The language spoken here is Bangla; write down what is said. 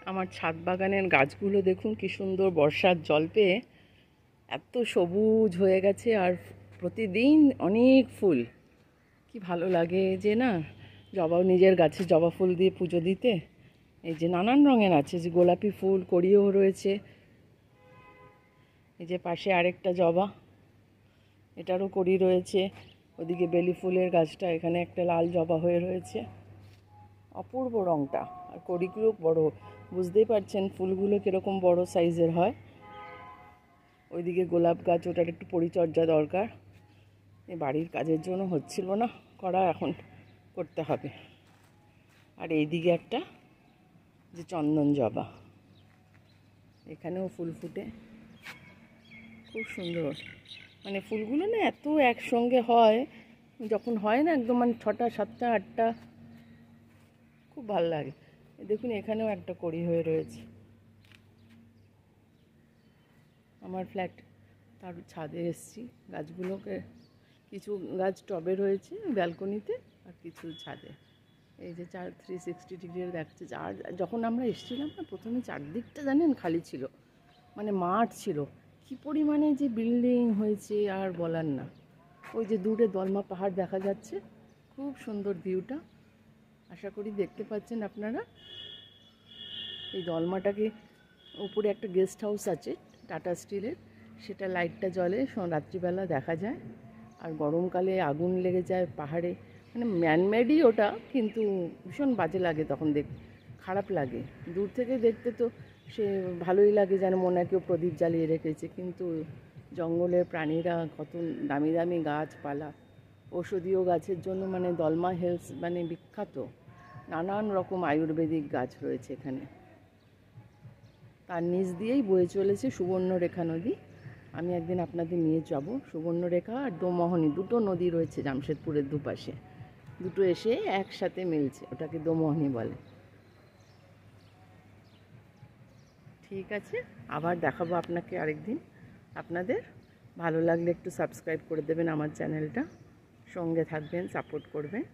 আমার ছাদ বাগানের গাছগুলো দেখুন কি সুন্দর, বর্ষার জল পেয়ে এত সবুজ হয়ে গেছে। আর প্রতিদিন অনেক ফুল, কি ভালো লাগে যে না, জবা, নিজের গাছে জবা ফুল দিয়ে পুজো দিতে। এই যে নানান রঙের আছে, যে গোলাপি ফুল, কড়িও রয়েছে। এই যে পাশে আরেকটা জবা, এটারও কড়ি রয়েছে। ওদিকে বেলি ফুলের গাছটা, এখানে একটা লাল জবা হয়ে রয়েছে। অপূর্ব রঙটা, আর কড়িগুলো বড়, বুঝতেই পারছেন ফুলগুলো কীরকম বড় সাইজের হয়। ওইদিকে গোলাপ গাছ, ওটার একটু পরিচর্যা দরকার। এই বাড়ির কাজের জন্য হচ্ছিল না করা, এখন করতে হবে। আর এইদিকে একটা যে চন্দন জবা, এখানেও ফুল ফুটে, খুব সুন্দর। মানে ফুলগুলো না এত একসঙ্গে হয়, যখন হয় না একদম, মানে 6টা 7টা 8টা, খুব ভালো লাগে। দেখুন এখানেও একটা কড়ি হয়ে রয়েছে। আমার ফ্ল্যাট, তার ছাদে এসেছি, গাছগুলোকে, কিছু গাছ টবে রয়েছে ব্যালকনিতে, আর কিছু ছাদে। এই যে 360 ডিগ্রি দেখছে। আর যখন আমরা এসেছিলাম না, প্রথমে চারদিকটা জানেন খালি ছিল, মানে মাঠ ছিল। কি পরিমাণে যে বিল্ডিং হয়েছে আর বলার না। ওই যে দূরে দলমা পাহাড় দেখা যাচ্ছে, খুব সুন্দর ভিউটা, আশা করি দেখতে পাচ্ছেন আপনারা। এই দলমাটাকে, উপরে একটা গেস্ট হাউস আছে টাটা স্টিলের, সেটা লাইটটা জ্বলে, রাত্রিবেলা দেখা যায়। আর গরমকালে আগুন লেগে যায় পাহাড়ে, মানে ম্যানমেডই ওটা, কিন্তু ভীষণ বাজে লাগে তখন, খারাপ লাগে। দূর থেকে দেখতে তো সে ভালোই লাগে, যেন মনে হয় কেউ প্রদীপ জ্বালিয়ে রেখেছে, কিন্তু জঙ্গলের প্রাণীরা, কত দামি দামি গাছপালা, ঔষধীয় গাছের জন্য মানে দলমা হিলস মানে বিখ্যাত। নানান রকম আয়ুর্বেদিক গাছ রয়েছে এখানে। তার নিচ দিয়েই বয়ে চলেছে সুবর্ণরেখা নদী। আমি একদিন আপনাদের নিয়ে যাব। সুবর্ণরেখা আর দোমোহনী, দুটো নদী রয়েছে জামশেদপুরের দুপাশে, দুটো এসে একসাথে মিলছে, ওটাকে দোমোহনী বলে। ঠিক আছে, আবার দেখাবো আপনাকে আরেকদিন। আপনাদের ভালো লাগলে একটু সাবস্ক্রাইব করে দেবেন আমার চ্যানেলটা, সঙ্গে থাকবেন, সাপোর্ট করবেন।